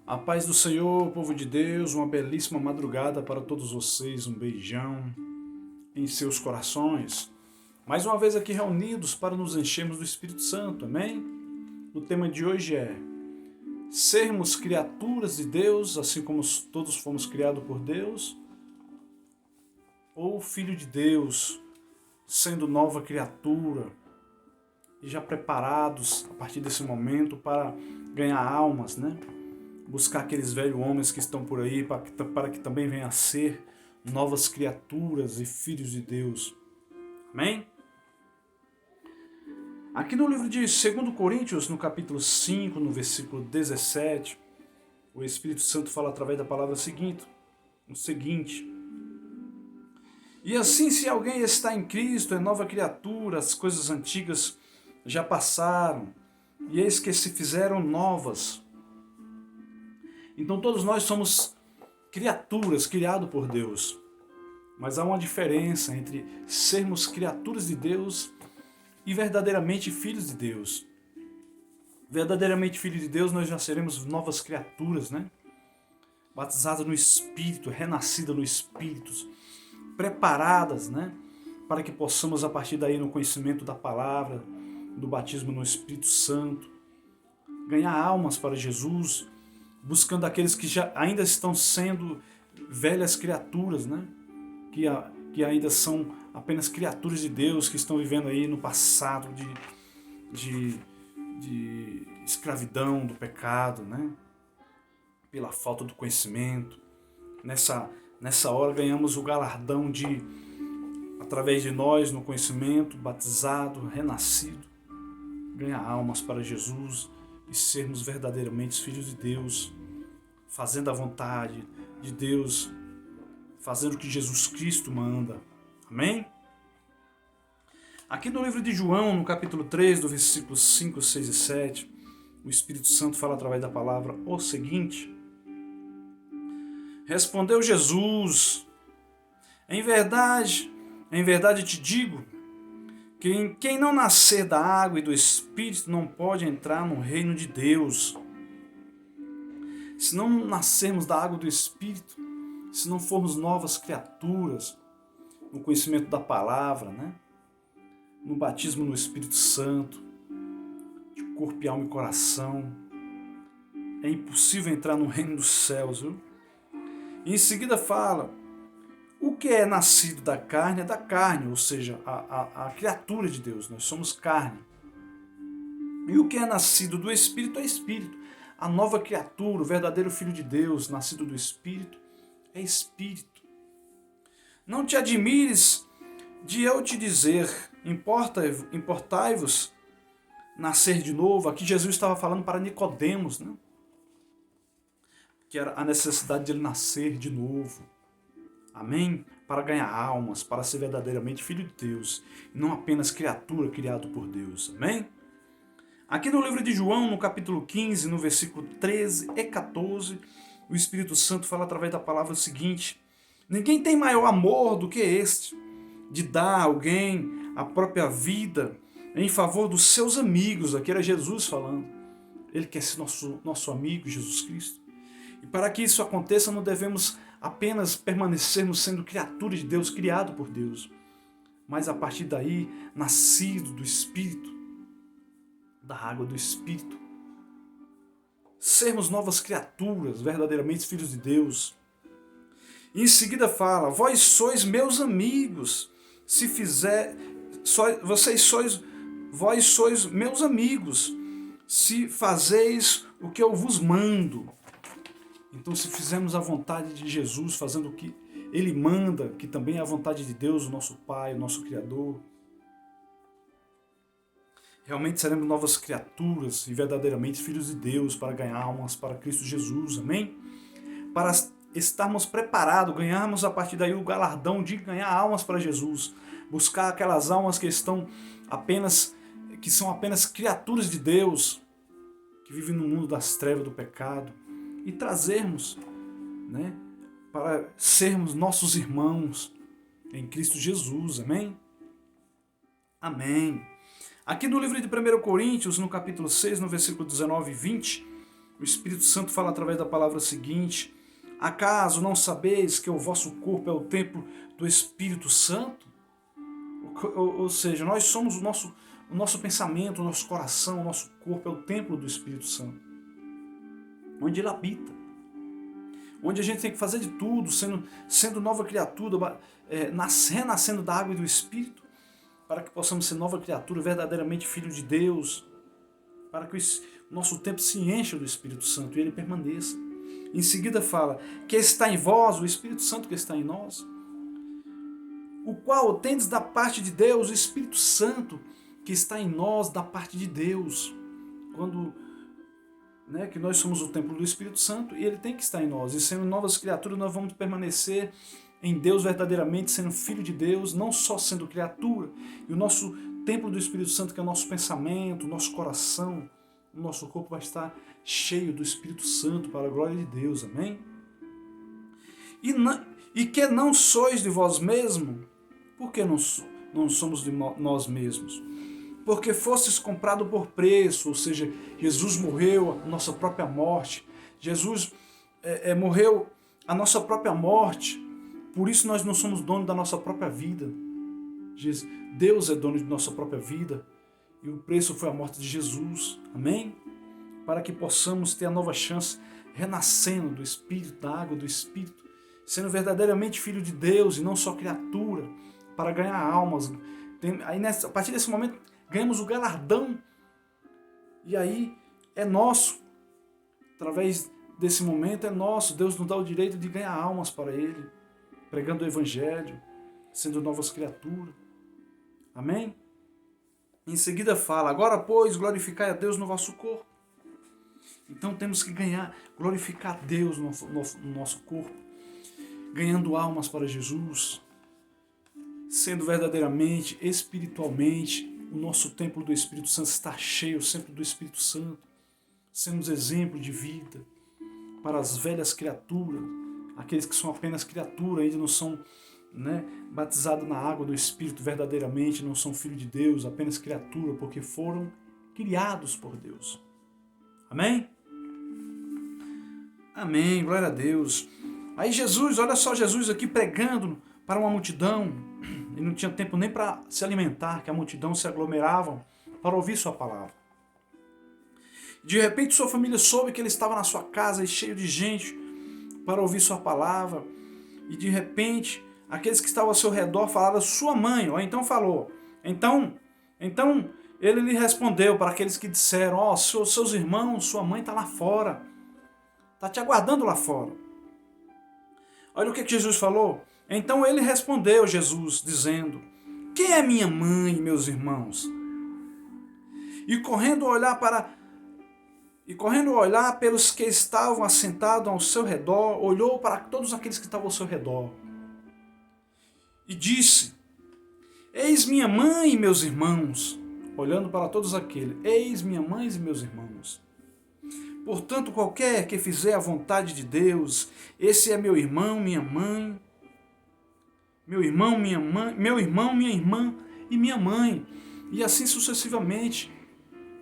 A paz do Senhor, povo de Deus, uma belíssima madrugada para todos vocês, um beijão em seus corações. Mais uma vez aqui reunidos para nos enchermos do Espírito Santo, amém? O tema de hoje é sermos criaturas de Deus, assim como todos fomos criados por Deus, ou filho de Deus, sendo nova criatura, e já preparados a partir desse momento para ganhar almas, né? Buscar aqueles velhos homens que estão por aí para que também venham a ser novas criaturas e filhos de Deus. Amém? Aqui no livro de 2 Coríntios, no capítulo 5, no versículo 17, o Espírito Santo fala através da palavra o seguinte: E assim, se alguém está em Cristo, é nova criatura, as coisas antigas já passaram, e eis que se fizeram novas. Então todos nós somos criaturas, criados por Deus. Mas há uma diferença entre sermos criaturas de Deus e verdadeiramente filhos de Deus. Verdadeiramente filhos de Deus, nós já seremos novas criaturas, né? Batizadas no Espírito, renascidas no Espírito, preparadas, né? Para que possamos, a partir daí, no conhecimento da palavra, do batismo no Espírito Santo, ganhar almas para Jesus, buscando aqueles que já ainda estão sendo velhas criaturas, né? Que ainda são apenas criaturas de Deus, que estão vivendo aí no passado de escravidão, do pecado, né? Pela falta do conhecimento. Nessa hora ganhamos o galardão de, através de nós, no conhecimento, batizado, renascido, ganhar almas para Jesus e sermos verdadeiramente filhos de Deus, fazendo a vontade de Deus, fazendo o que Jesus Cristo manda. Amém? Aqui no livro de João, no capítulo 3, do versículo 5, 6 e 7, o Espírito Santo fala através da palavra o seguinte: Respondeu Jesus: em verdade te digo, que quem não nascer da água e do Espírito não pode entrar no reino de Deus. Se não nascermos da água e do Espírito, se não formos novas criaturas, no conhecimento da palavra, né? No batismo no Espírito Santo, de corpo e alma e coração, é impossível entrar no reino dos céus, viu? E em seguida fala: o que é nascido da carne é da carne, ou seja, a criatura de Deus, nós somos carne. E o que é nascido do Espírito é Espírito. A nova criatura, o verdadeiro Filho de Deus, nascido do Espírito, é Espírito. Não te admires de eu te dizer, importai-vos nascer de novo. Aqui Jesus estava falando para Nicodemos, né? Que era a necessidade de ele nascer de novo. Amém? Para ganhar almas, para ser verdadeiramente filho de Deus, e não apenas criatura criado por Deus. Amém? Aqui no livro de João, no capítulo 15, no versículo 13 e 14, o Espírito Santo fala através da palavra o seguinte: ninguém tem maior amor do que este, de dar a alguém a própria vida em favor dos seus amigos. Aqui era Jesus falando. Ele quer ser nosso amigo, Jesus Cristo. E para que isso aconteça, não devemos apenas permanecermos sendo criaturas de Deus, criado por Deus, mas a partir daí, nascido do Espírito, da água do Espírito, sermos novas criaturas, verdadeiramente filhos de Deus. E em seguida fala: vós sois meus amigos, vós sois meus amigos, se fazeis o que eu vos mando. Então, se fizermos a vontade de Jesus, fazendo o que Ele manda, que também é a vontade de Deus, o nosso Pai, o nosso Criador, realmente seremos novas criaturas e verdadeiramente filhos de Deus para ganhar almas para Cristo Jesus, amém? Para estarmos preparados, ganharmos a partir daí o galardão de ganhar almas para Jesus, buscar aquelas almas que são apenas criaturas de Deus, que vivem no mundo das trevas do pecado, e trazermos, né, para sermos nossos irmãos em Cristo Jesus, amém? Amém. Aqui no livro de 1 Coríntios, no capítulo 6, no versículo 19 e 20, O Espírito Santo fala através da palavra seguinte: acaso não sabeis que o vosso corpo é o templo do Espírito Santo? Ou seja, nós somos o nosso pensamento, o nosso coração, o nosso corpo é o templo do Espírito Santo, onde ele habita, onde a gente tem que fazer de tudo, sendo nova criatura, renascendo da água e do Espírito, para que possamos ser nova criatura, verdadeiramente filho de Deus, para que o nosso tempo se encha do Espírito Santo e ele permaneça. Em seguida fala, que está em vós, o Espírito Santo que está em nós, o qual tendes da parte de Deus, o Espírito Santo que está em nós da parte de Deus. Quando que nós somos o templo do Espírito Santo e ele tem que estar em nós. E sendo novas criaturas, nós vamos permanecer em Deus verdadeiramente, sendo filho de Deus, não só sendo criatura. E o nosso templo do Espírito Santo, que é o nosso pensamento, o nosso coração, o nosso corpo vai estar cheio do Espírito Santo para a glória de Deus. Amém? E que não sois de vós mesmos. Por que não somos de nós mesmos? Porque fostes comprado por preço, ou seja, Jesus morreu a nossa própria morte. Jesus morreu a nossa própria morte. Por isso nós não somos donos da nossa própria vida. Deus é dono de nossa própria vida. E o preço foi a morte de Jesus. Amém? Para que possamos ter a nova chance, renascendo do Espírito, da água do Espírito, sendo verdadeiramente filho de Deus e não só criatura, para ganhar almas. Aí, a partir desse momento, ganhamos o galardão. E aí é nosso. Através desse momento é nosso. Deus nos dá o direito de ganhar almas para Ele, pregando o Evangelho, sendo novas criaturas. Amém? Em seguida fala, agora, pois, glorificai a Deus no vosso corpo. Então temos que glorificar a Deus no nosso corpo, ganhando almas para Jesus, sendo verdadeiramente, espiritualmente, o nosso templo do Espírito Santo está cheio sempre do Espírito Santo, sendo exemplo de vida para as velhas criaturas, aqueles que são apenas criaturas, ainda não são batizados na água do Espírito verdadeiramente, não são filhos de Deus, apenas criatura, porque foram criados por Deus. Amém? Amém, glória a Deus. Aí Jesus, olha só Jesus aqui pregando para uma multidão. Ele não tinha tempo nem para se alimentar, que a multidão se aglomerava para ouvir sua palavra. De repente sua família soube que ele estava na sua casa e cheio de gente para ouvir sua palavra. E de repente aqueles que estavam ao seu redor falaram sua mãe, ou então falou. Então ele lhe respondeu para aqueles que disseram, seus irmãos, sua mãe está lá fora, está te aguardando lá fora. Olha o que Jesus falou. Então ele respondeu, Jesus, dizendo, quem é minha mãe e meus irmãos? E correndo a olhar pelos que estavam assentados ao seu redor, olhou para todos aqueles que estavam ao seu redor. E disse, eis minha mãe e meus irmãos. Olhando para todos aqueles, eis minha mãe e meus irmãos. Portanto, qualquer que fizer a vontade de Deus, esse é meu irmão, minha mãe, meu irmão, minha irmã e minha mãe. E assim sucessivamente,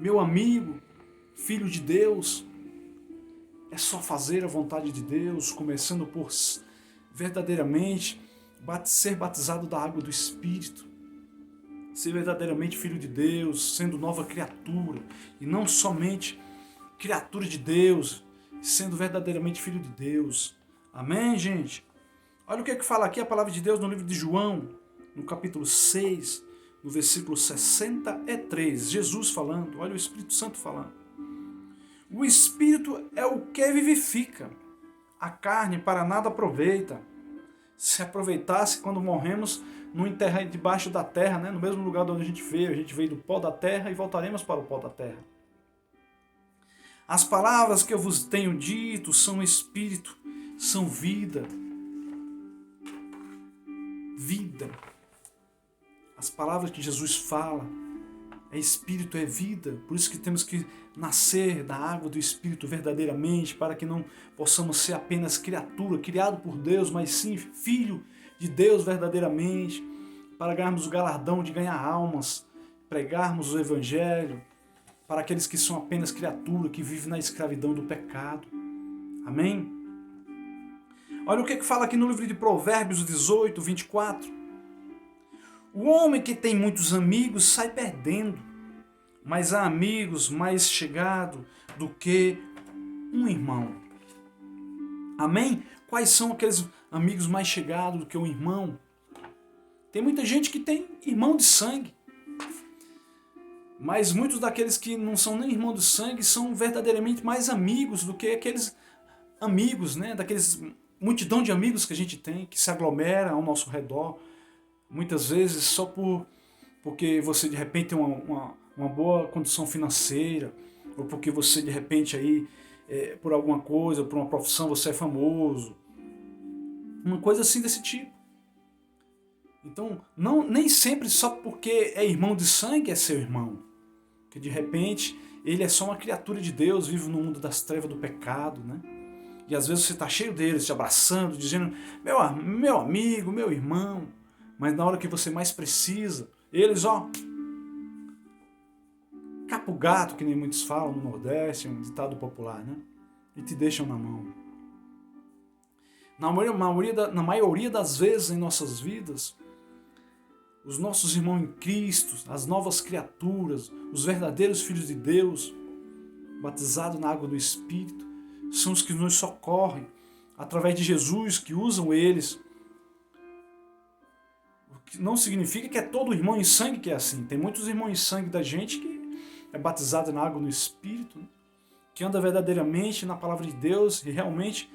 meu amigo, filho de Deus, é só fazer a vontade de Deus, começando por verdadeiramente ser batizado da água do Espírito, ser verdadeiramente filho de Deus, sendo nova criatura, e não somente criatura de Deus, sendo verdadeiramente filho de Deus. Amém, gente? Olha o que fala aqui a palavra de Deus no livro de João, no capítulo 6, no versículo 63. Jesus falando, olha o Espírito Santo falando. O Espírito é o que vivifica, a carne para nada aproveita. Se aproveitasse quando morremos, no enterrar debaixo da terra, no mesmo lugar de onde a gente veio do pó da terra e voltaremos para o pó da terra. As palavras que eu vos tenho dito são espírito, são vida. Vida. As palavras que Jesus fala é espírito, é vida. Por isso que temos que nascer da água do Espírito verdadeiramente, para que não possamos ser apenas criatura, criado por Deus, mas sim filho de Deus verdadeiramente, para ganharmos o galardão de ganhar almas, pregarmos o Evangelho, para aqueles que são apenas criatura, que vivem na escravidão do pecado. Amém? Olha o que fala aqui no livro de Provérbios 18, 24. O homem que tem muitos amigos sai perdendo, mas há amigos mais chegados do que um irmão. Amém? Quais são aqueles amigos mais chegados do que um irmão? Tem muita gente que tem irmão de sangue, mas muitos daqueles que não são nem irmão de sangue são verdadeiramente mais amigos do que aqueles amigos, né? Daqueles multidão de amigos que a gente tem, que se aglomera ao nosso redor, muitas vezes só porque você de repente tem uma boa condição financeira, ou porque você de repente aí, por alguma coisa, por uma profissão, você é famoso. Uma coisa assim desse tipo. Então, nem sempre só porque é irmão de sangue é seu irmão. Que de repente ele é só uma criatura de Deus, vive no mundo das trevas do pecado, né? E às vezes você está cheio deles, te abraçando, dizendo, meu amigo, meu irmão. Mas na hora que você mais precisa, eles, capo gato, que nem muitos falam no Nordeste, é um ditado popular, né? E te deixam na mão. Na maioria das vezes em nossas vidas, os nossos irmãos em Cristo, as novas criaturas, os verdadeiros filhos de Deus, batizados na água do Espírito, são os que nos socorrem através de Jesus, que usam eles. O que não significa que é todo irmão em sangue que é assim. Tem muitos irmãos em sangue da gente que é batizado na água do Espírito, né? Que anda verdadeiramente na palavra de Deus e realmente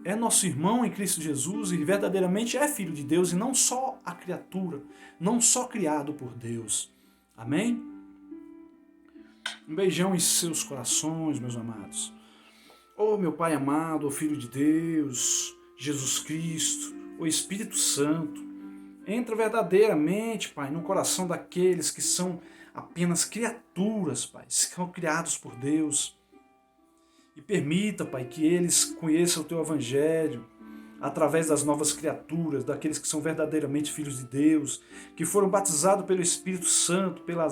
é nosso irmão em Cristo Jesus e verdadeiramente é filho de Deus e não só a criatura, não só criado por Deus. Amém? Um beijão em seus corações, meus amados. Oh, meu Pai amado, oh Filho de Deus, Jesus Cristo, o Espírito Santo, entra verdadeiramente, Pai, no coração daqueles que são apenas criaturas, Pai, são criados por Deus. E permita, Pai, que eles conheçam o Teu Evangelho através das novas criaturas, daqueles que são verdadeiramente filhos de Deus, que foram batizados pelo Espírito Santo, pela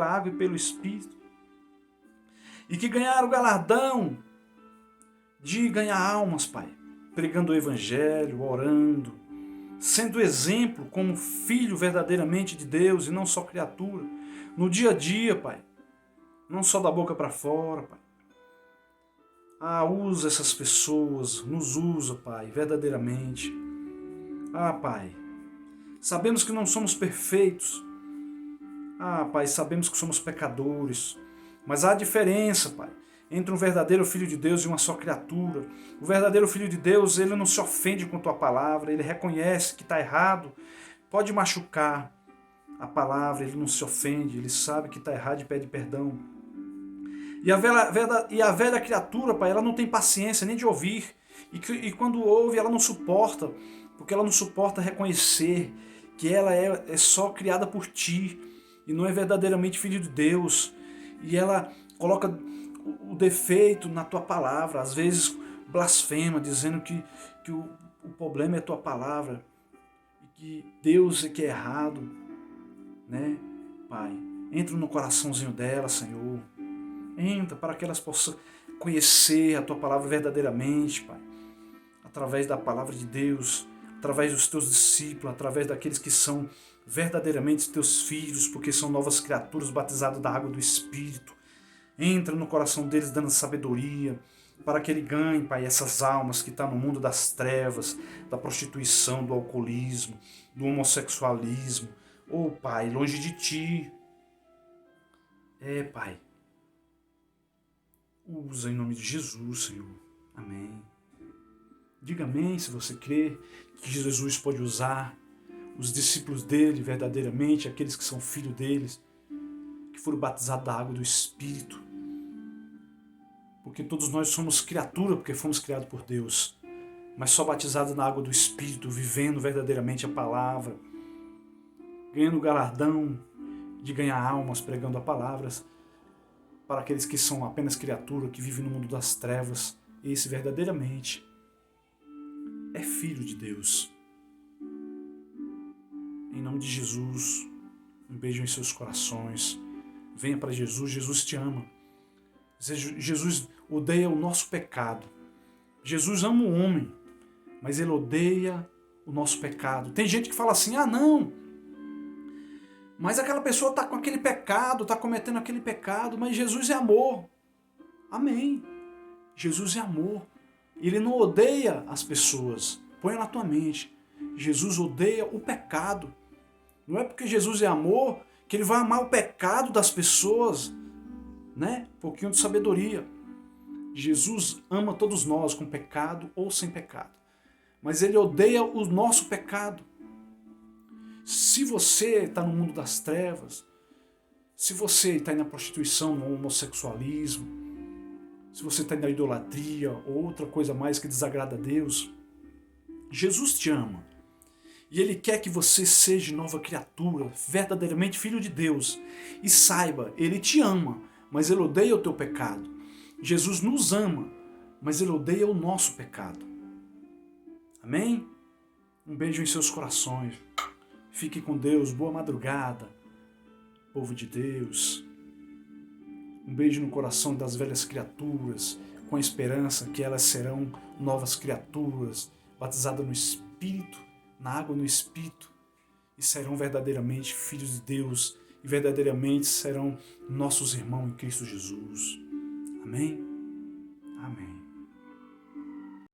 água e pelo Espírito, e que ganharam o galardão de ganhar almas, Pai, pregando o Evangelho, orando, sendo exemplo como filho verdadeiramente de Deus e não só criatura, no dia a dia, Pai, não só da boca para fora, Pai. Usa essas pessoas, nos usa, Pai, verdadeiramente. Pai, sabemos que não somos perfeitos. Pai, sabemos que somos pecadores. Mas há diferença, Pai, entre um verdadeiro Filho de Deus e uma só criatura. O verdadeiro Filho de Deus, ele não se ofende com Tua palavra, ele reconhece que está errado, pode machucar a palavra, ele não se ofende, ele sabe que está errado e pede perdão. E a velha criatura, Pai, ela não tem paciência nem de ouvir. E quando ouve, ela não suporta, porque ela não suporta reconhecer que ela é só criada por Ti e não é verdadeiramente filho de Deus. E ela coloca o defeito na Tua palavra, às vezes blasfema, dizendo que o problema é a Tua palavra e que Deus é que é errado, né, Pai? Entra no coraçãozinho dela, Senhor. Entra para que elas possam conhecer a Tua palavra verdadeiramente, Pai. Através da palavra de Deus, através dos Teus discípulos, através daqueles que são verdadeiramente Teus filhos, porque são novas criaturas batizadas da água do Espírito. Entra no coração deles dando sabedoria, para que ele ganhe, Pai, essas almas que estão no mundo das trevas, da prostituição, do alcoolismo, do homossexualismo. Pai, longe de Ti. Pai. Usa em nome de Jesus, Senhor. Amém. Diga amém se você crê que Jesus pode usar os discípulos dele verdadeiramente, aqueles que são filhos deles, que foram batizados da água do Espírito. Porque todos nós somos criatura, porque fomos criados por Deus, mas só batizados na água do Espírito, vivendo verdadeiramente a palavra, ganhando o galardão de ganhar almas, pregando a palavra, para aqueles que são apenas criatura, que vivem no mundo das trevas. Esse verdadeiramente é filho de Deus. Em nome de Jesus, um beijo em seus corações. Venha para Jesus, Jesus te ama. Jesus odeia o nosso pecado. Jesus ama o homem, mas ele odeia o nosso pecado. Tem gente que fala assim, não, mas aquela pessoa está com aquele pecado, está cometendo aquele pecado, mas Jesus é amor. Amém. Jesus é amor. Ele não odeia as pessoas. Põe na tua mente. Jesus odeia o pecado. Não é porque Jesus é amor que ele vai amar o pecado das pessoas, né? Um pouquinho de sabedoria. Jesus ama todos nós com pecado ou sem pecado. Mas ele odeia o nosso pecado. Se você está no mundo das trevas, se você está na prostituição, no homossexualismo, se você está na idolatria ou outra coisa mais que desagrada a Deus, Jesus te ama. E Ele quer que você seja nova criatura, verdadeiramente filho de Deus. E saiba, Ele te ama, mas Ele odeia o teu pecado. Jesus nos ama, mas Ele odeia o nosso pecado. Amém? Um beijo em seus corações. Fique com Deus. Boa madrugada, povo de Deus. Um beijo no coração das velhas criaturas, com a esperança que elas serão novas criaturas, batizadas no Espírito, na água no Espírito, e serão verdadeiramente filhos de Deus, e verdadeiramente serão nossos irmãos em Cristo Jesus. Amém? Amém.